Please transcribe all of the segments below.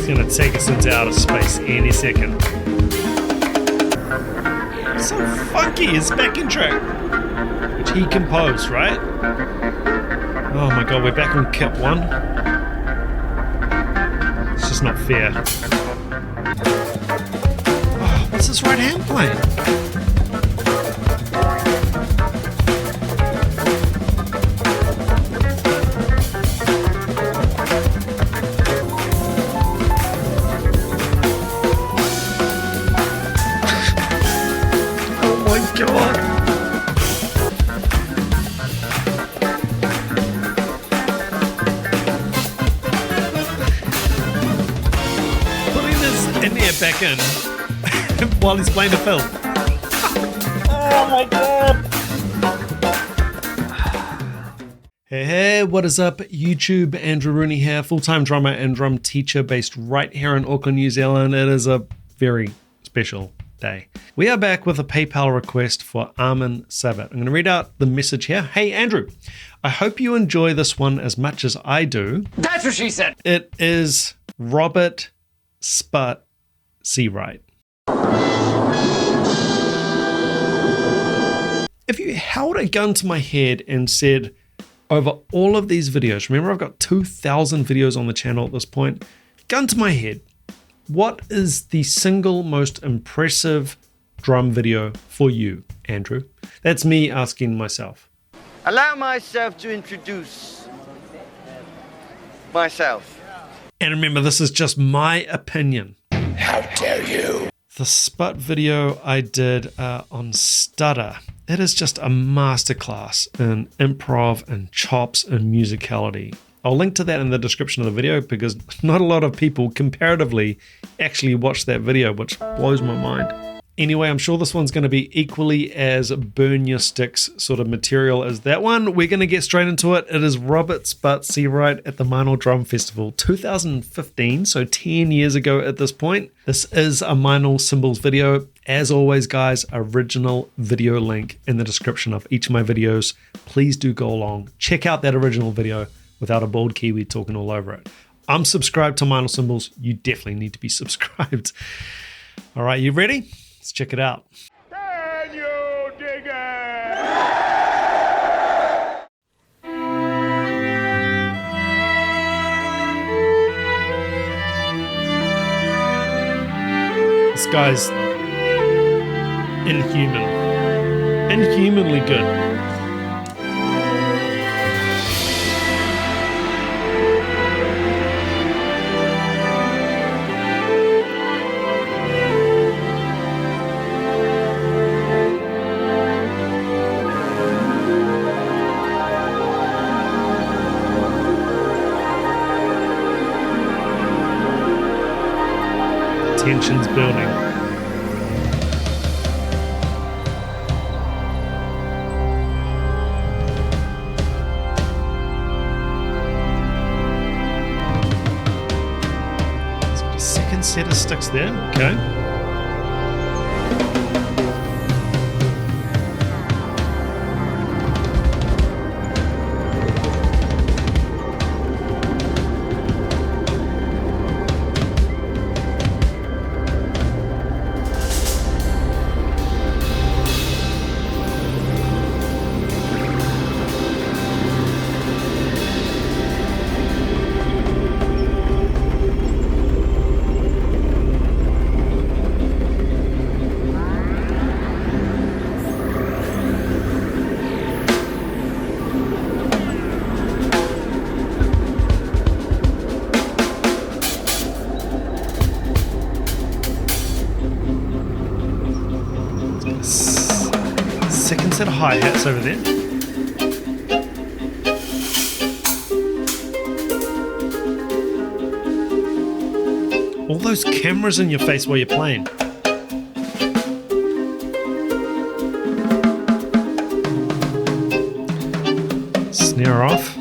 It's gonna take us into outer space any second. So funky, his backing track, which he composed, right? Oh my god, we're back on kit 1. It's just not fair. Oh, what's this right hand playing? Back in while he's playing the film. Oh my god. Hey, what is up YouTube? Andrew Rooney here, full-time drummer and drum teacher based right here in Auckland, New Zealand. It is a very special day. We are back with a PayPal request for Armin Sabat. I'm going to read out the message here. Hey Andrew, I hope you enjoy this one as much as I do. That's what she said. It is Robert Sput Searight. If you held a gun to my head and said, over all of these videos, remember I've got 2,000 videos on the channel at this point, gun to my head, what is the single most impressive drum video for you, Andrew? That's me asking myself. Allow myself to introduce myself. And remember, this is just my opinion. How dare you? The Sput video I did on Stutter. It is just a masterclass in improv and chops and musicality. I'll link to that in the description of the video because not a lot of people comparatively actually watch that video, which blows my mind. Anyway, I'm sure this one's going to be equally as burn your sticks sort of material as that one. We're going to get straight into it. It is Robert Sput Searight at the Meinl Drum Festival 2015, so 10 years ago at this point. This is a Meinl CYMBALS video. As always, guys, original video link in the description of each of my videos. Please do go along. Check out that original video without a bald Kiwi talking all over it. I'm subscribed to Meinl CYMBALS. You definitely need to be subscribed. All right, you ready? Let's check it out. Can you dig it? This guy's inhumanly good. Tensions building. He's got a second set of sticks there. Okay. Second set of hi-hats over there. All those cameras in your face while you're playing. Snare off.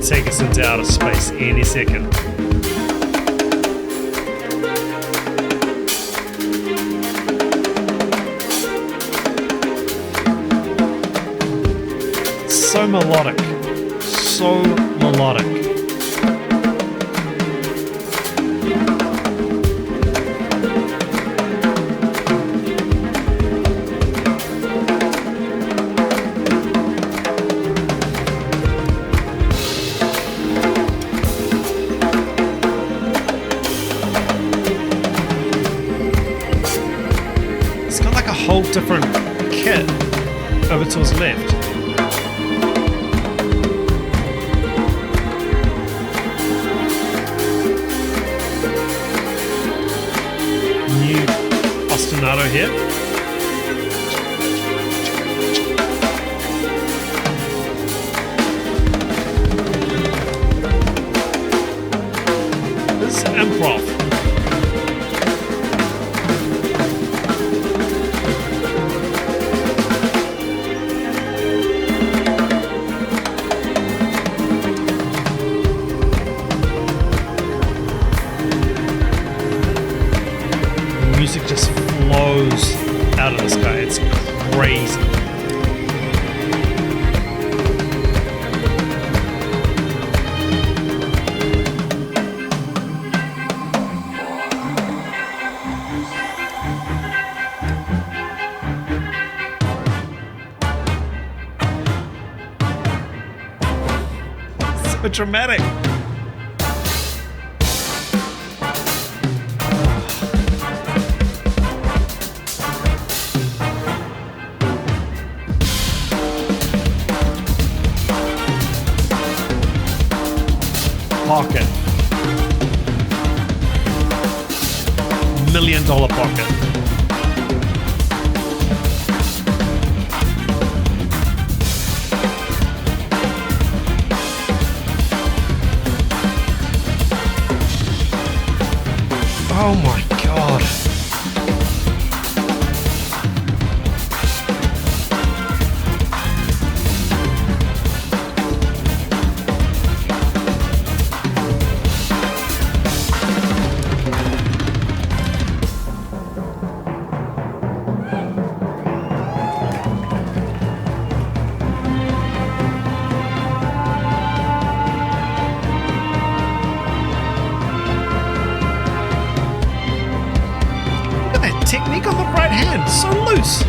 to take us into outer space any second. So melodic. So melodic. It's got like a whole different kit over to his left. New ostinato here. This is Improv. Music just flows out of this guy. It's crazy. So dramatic. Pocket. $1 million pocket. Oh my God. Technique on the right hand, so loose.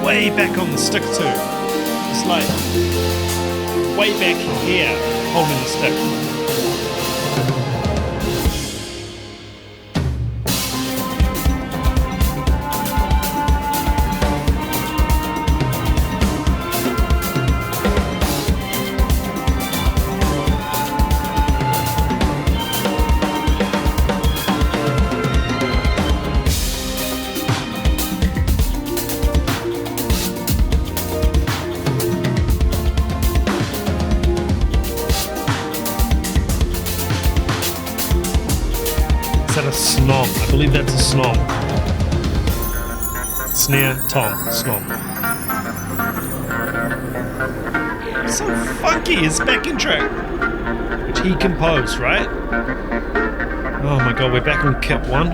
Way back on the stick too. It's like way back here, holding the stick. Is that a snom? I believe that's a snom. Snare, tom, snom. So funky, his backing track, which he composed, right? Oh my God, we're back on kit 1.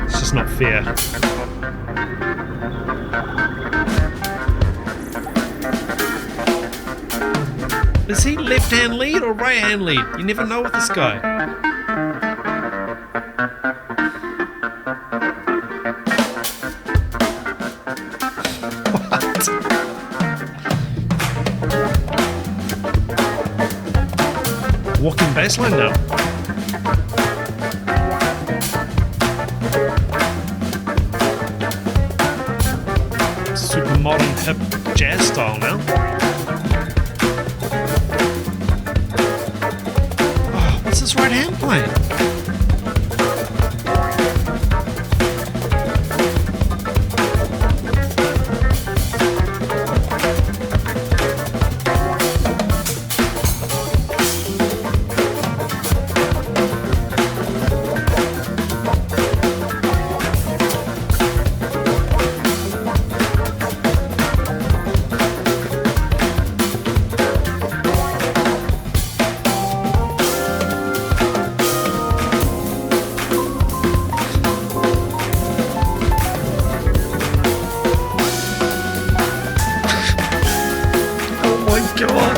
It's just not fair. Is he left hand lead or right hand lead? You never know with this guy. What? Walking bassline now. Super modern hip jazz style now. What's his right hand playing? Come on.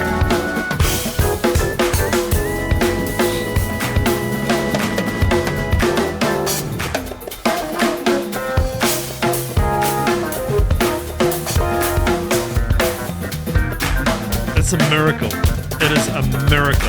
It's a miracle. It is a miracle.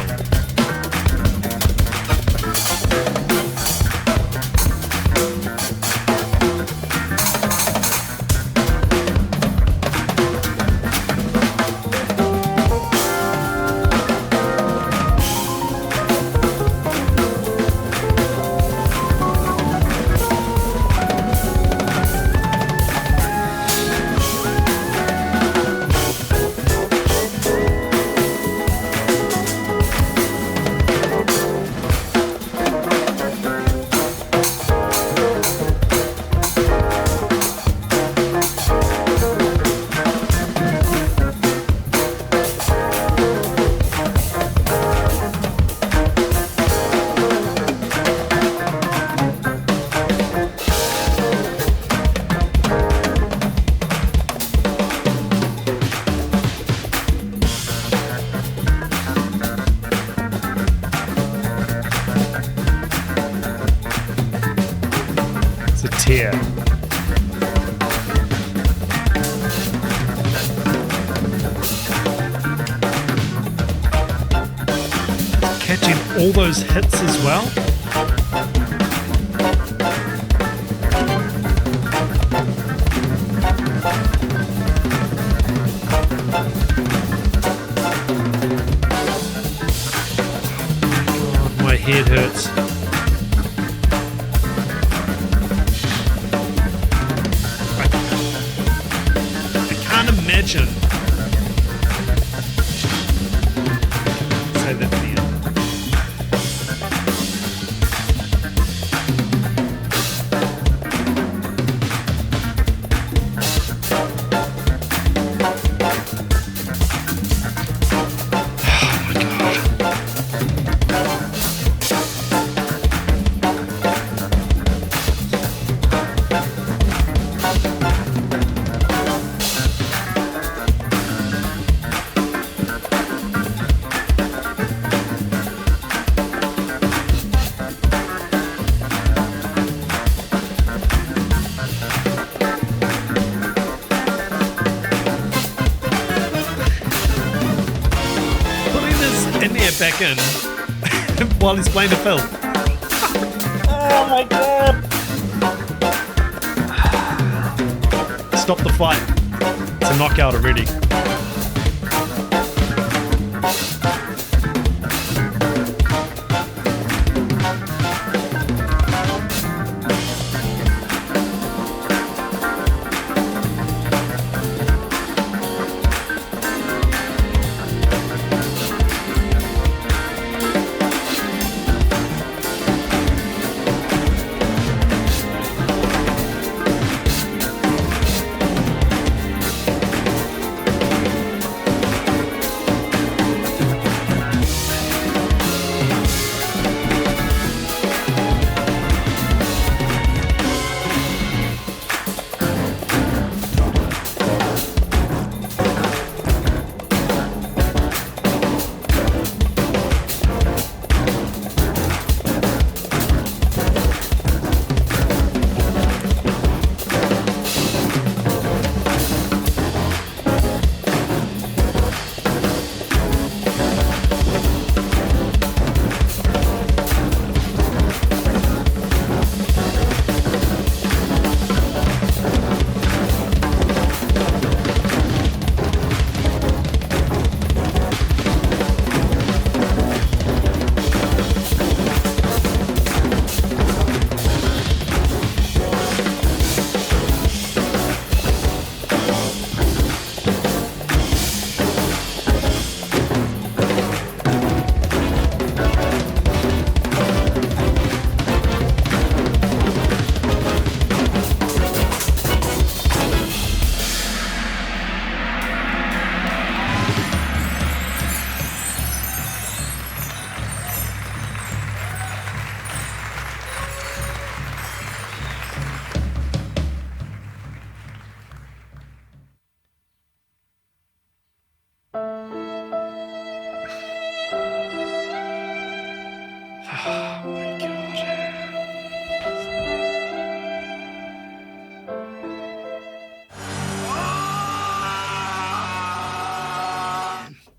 Tear. Catching all those hits as well. Oh, my head hurts. Imagine. Say that for the end. Oh my God. Back in while he's playing the fill. Oh my God! Stop the fight. It's a knockout already.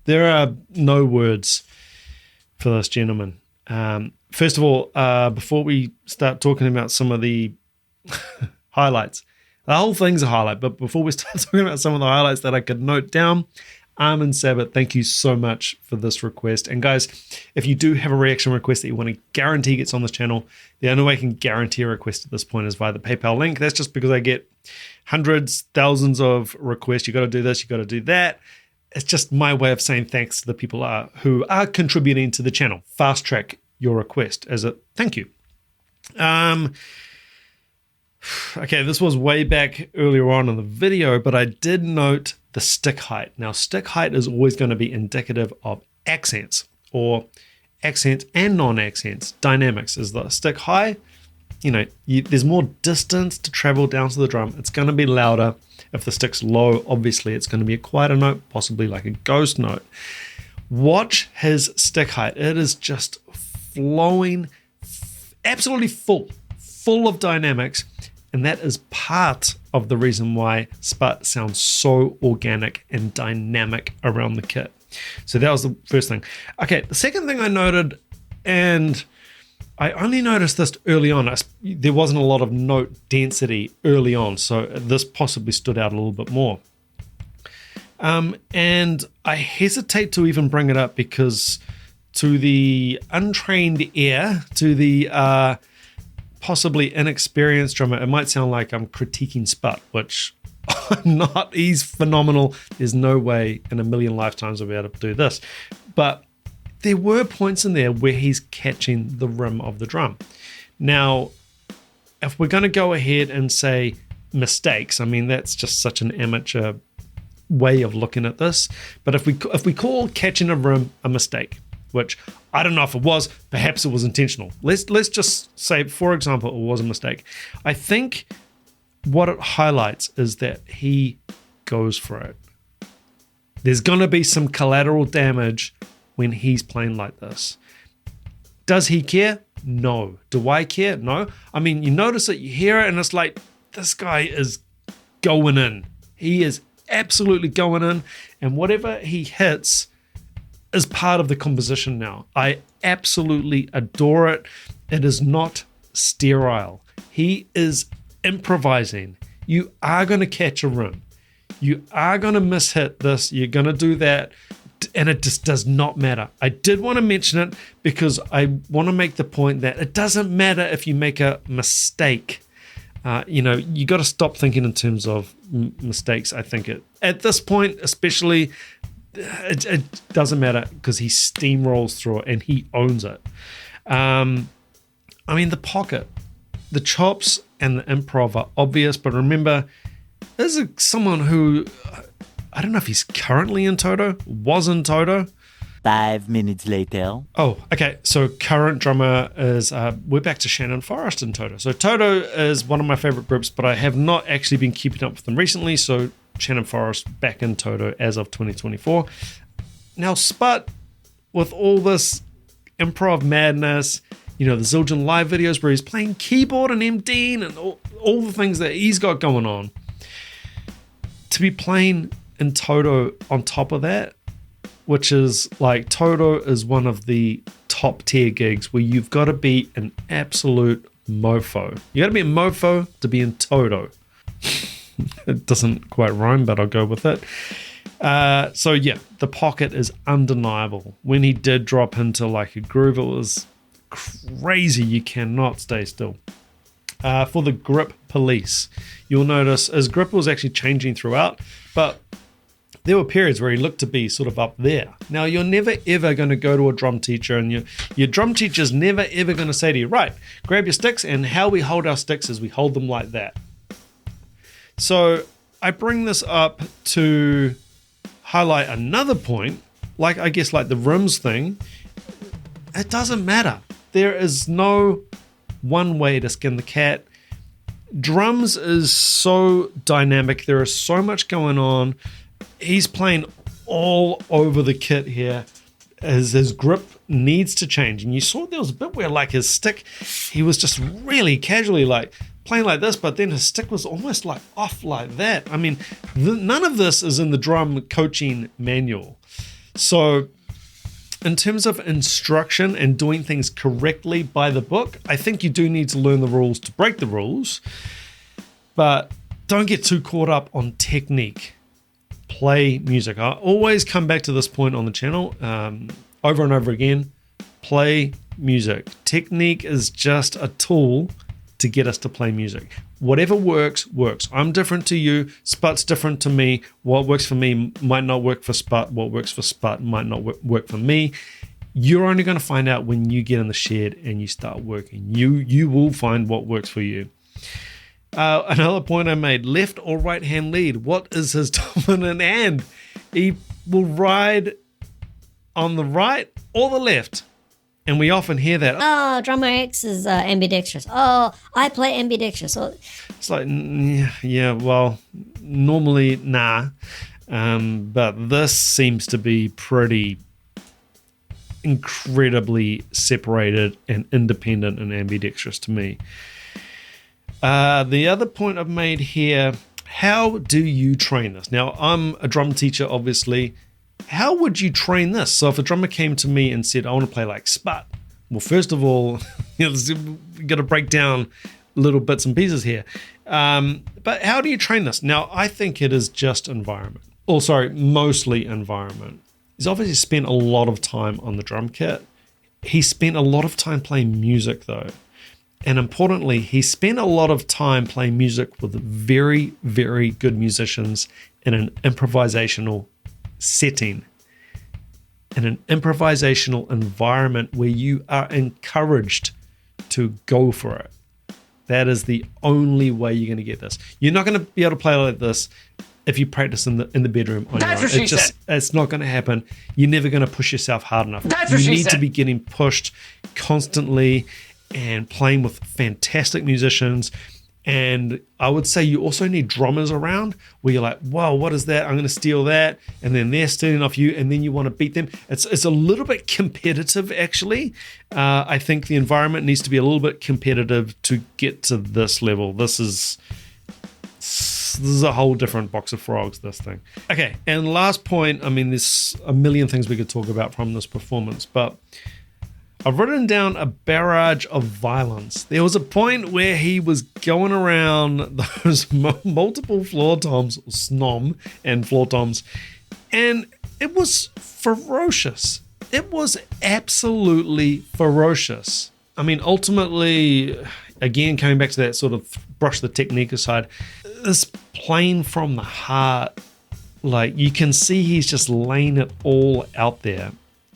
There are no words for this gentleman. First of all, before we start talking about some of the highlights, the whole thing's a highlight, but before we start talking about some of the highlights that I could note down, Armin Sabbath, thank you so much for this request. And guys, if you do have a reaction request that you want to guarantee gets on this channel, the only way I can guarantee a request at this point is via the PayPal link. That's just because I get hundreds, thousands of requests. You got to do this, you got to do that. It's just my way of saying thanks to the people who are contributing to the channel. Fast track your request as a thank you. Okay, this was way back earlier on in the video, but I did note the stick height. Now, stick height is always going to be indicative of accents, or accents and non-accents. Dynamics is the stick high. There's more distance to travel down to the drum. It's going to be louder. If the stick's low, obviously it's going to be a quieter note, possibly like a ghost note. Watch his stick height. It is just flowing, absolutely full of dynamics. And that is part of the reason why Sput sounds so organic and dynamic around the kit. So that was the first thing. Okay, the second thing I noted, and I only noticed this early on. There wasn't a lot of note density early on, so this possibly stood out a little bit more. And I hesitate to even bring it up because to the untrained ear, to the possibly inexperienced drummer, it might sound like I'm critiquing Sput, which I'm not. He's phenomenal. There's no way in a million lifetimes I'll be able to do this. But there were points in there where he's catching the rim of the drum. Now, if we're going to go ahead and say mistakes, I mean, that's just such an amateur way of looking at this. But if we call catching a rim a mistake, which I don't know if it was, perhaps it was intentional. Let's just say, for example, it was a mistake. I think what it highlights is that he goes for it. There's going to be some collateral damage when he's playing like this. Does he care? No. Do I care? No. I mean, you notice it, you hear it, and it's like, this guy is going in. He is absolutely going in, and whatever he hits is part of the composition now. I absolutely adore it. It is not sterile. He is improvising. You are going to catch a rim. You are going to mishit this. You're going to do that. And it just does not matter. I did want to mention it because I want to make the point that it doesn't matter if you make a mistake. You got to stop thinking in terms of mistakes. I think at this point, especially, it doesn't matter because he steamrolls through it and he owns it. The pocket, the chops and the improv are obvious, but remember, this is someone who, I don't know if he's currently in Toto, was in Toto. 5 minutes later. Oh, okay. So current drummer is, we're back to Shannon Forrest in Toto. So Toto is one of my favorite groups, but I have not actually been keeping up with them recently. So Shannon Forrest back in Toto as of 2024. Now Sput, with all this improv madness, the Zildjian live videos where he's playing keyboard and MDing and all the things that he's got going on, to be playing in Toto on top of that, which is like, Toto is one of the top tier gigs where you've got to be an absolute mofo. You got to be a mofo to be in Toto. It doesn't quite rhyme, but I'll go with it. So yeah, the pocket is undeniable. When he did drop into like a groove, it was crazy. You cannot stay still. For the grip police, you'll notice his grip was actually changing throughout, but there were periods where he looked to be sort of up there. Now, you're never ever going to go to a drum teacher, and your drum teacher's never ever going to say to you, right, grab your sticks, and how we hold our sticks is we hold them like that. So I bring this up to highlight another point, like I guess like the rims thing. It doesn't matter. There is no one way to skin the cat. Drums is so dynamic. There is so much going on. He's playing all over the kit here. His grip needs to change. And you saw there was a bit where like his stick, he was just really casually like playing like this, but then his stick was almost like off like that. I mean, none of this is in the drum coaching manual. So in terms of instruction and doing things correctly by the book, I think you do need to learn the rules to break the rules, but don't get too caught up on technique. Play music. I always come back to this point on the channel over and over again. Play music. Technique is just a tool to get us to play music. Whatever works, works. I'm different to you. Sput's different to me. What works for me might not work for Sput. What works for Sput might not work for me. You're only going to find out when you get in the shed and you start working. You will find what works for you. Another point I made, left or right hand lead. What is his dominant hand? He will ride on the right or the left. And we often hear that. Oh, drummer X is ambidextrous. Oh, I play ambidextrous. So it's like, yeah, well, normally, nah. But this seems to be pretty incredibly separated and independent and ambidextrous to me. The other point I've made here, how do you train this? Now, I'm a drum teacher, obviously. How would you train this? So if a drummer came to me and said, I want to play like Sput. Well, first of all, we've got to break down little bits and pieces here. But how do you train this? Now, I think it is just environment. Oh, sorry, mostly environment. He's obviously spent a lot of time on the drum kit. He spent a lot of time playing music, though. And importantly, he spent a lot of time playing music with very, very good musicians in an improvisational setting, in an improvisational environment where you are encouraged to go for it. That is the only way you're going to get this. You're not going to be able to play like this if you practice in the bedroom on your own. It's not going to happen. You're never going to push yourself hard enough. You need to be getting pushed constantly and playing with fantastic musicians. And I would say you also need drummers around where you're like, whoa, what is that? I'm going to steal that. And then they're stealing off you, and then you want to beat them. It's a little bit competitive, actually. I think the environment needs to be a little bit competitive to get to this level. This is a whole different box of frogs, this thing. Okay, and last point, I mean, there's a million things we could talk about from this performance, but I've written down a barrage of violence. There was a point where he was going around those multiple floor toms, snom and floor toms, and it was ferocious. It was absolutely ferocious. I mean, ultimately, again, coming back to that sort of brush the technique aside, this playing from the heart, like you can see he's just laying it all out there.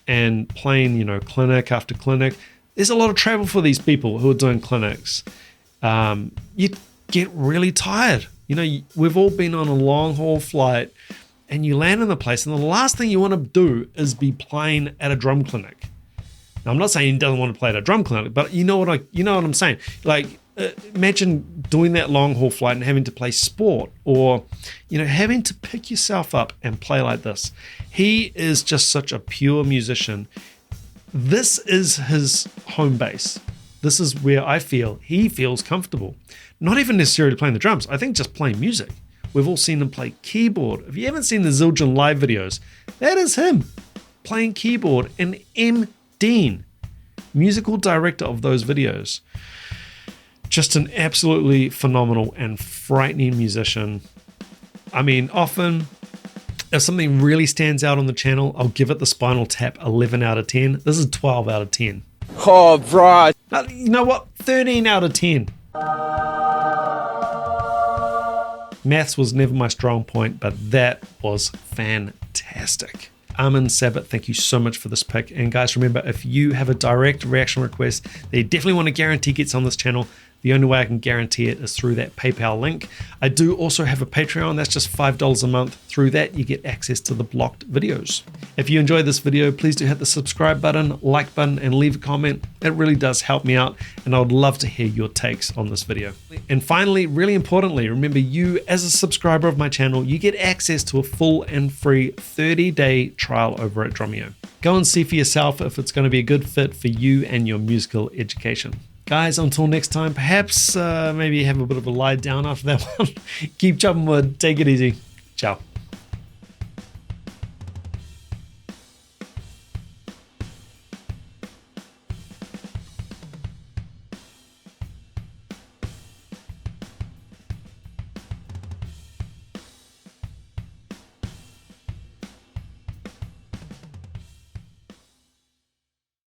And playing, clinic after clinic. There's a lot of travel for these people who are doing clinics. You get really tired. We've all been on a long haul flight and you land in the place and the last thing you want to do is be playing at a drum clinic. Now, I'm not saying he doesn't want to play at a drum clinic, but you know what I'm saying. Like, imagine doing that long haul flight and having to play sport or, having to pick yourself up and play like this. He is just such a pure musician. This is his home base. This is where I feel he feels comfortable. Not even necessarily playing the drums. I think just playing music. We've all seen him play keyboard. If you haven't seen the Zildjian live videos, that is him playing keyboard, and M. Dean, musical director of those videos. Just an absolutely phenomenal and frightening musician. I mean, often, if something really stands out on the channel, I'll give it the Spinal Tap 11 out of 10. This is 12 out of 10. Oh, right. You know what? 13 out of 10. Maths was never my strong point, but that was fantastic. Armin Sabbat, thank you so much for this pick. And guys, remember, if you have a direct reaction request that you definitely want to guarantee gets on this channel, the only way I can guarantee it is through that PayPal link. I do also have a Patreon. That's just $5 a month. Through that, you get access to the blocked videos. If you enjoyed this video, please do hit the subscribe button, like button, and leave a comment. It really does help me out, and I would love to hear your takes on this video. And finally, really importantly, remember you as a subscriber of my channel, you get access to a full and free 30-day trial over at DRUMEO. Go and see for yourself if it's going to be a good fit for you and your musical education. Guys, until next time, perhaps maybe have a bit of a lie down after that one. Keep chopping wood. Take it easy. Ciao.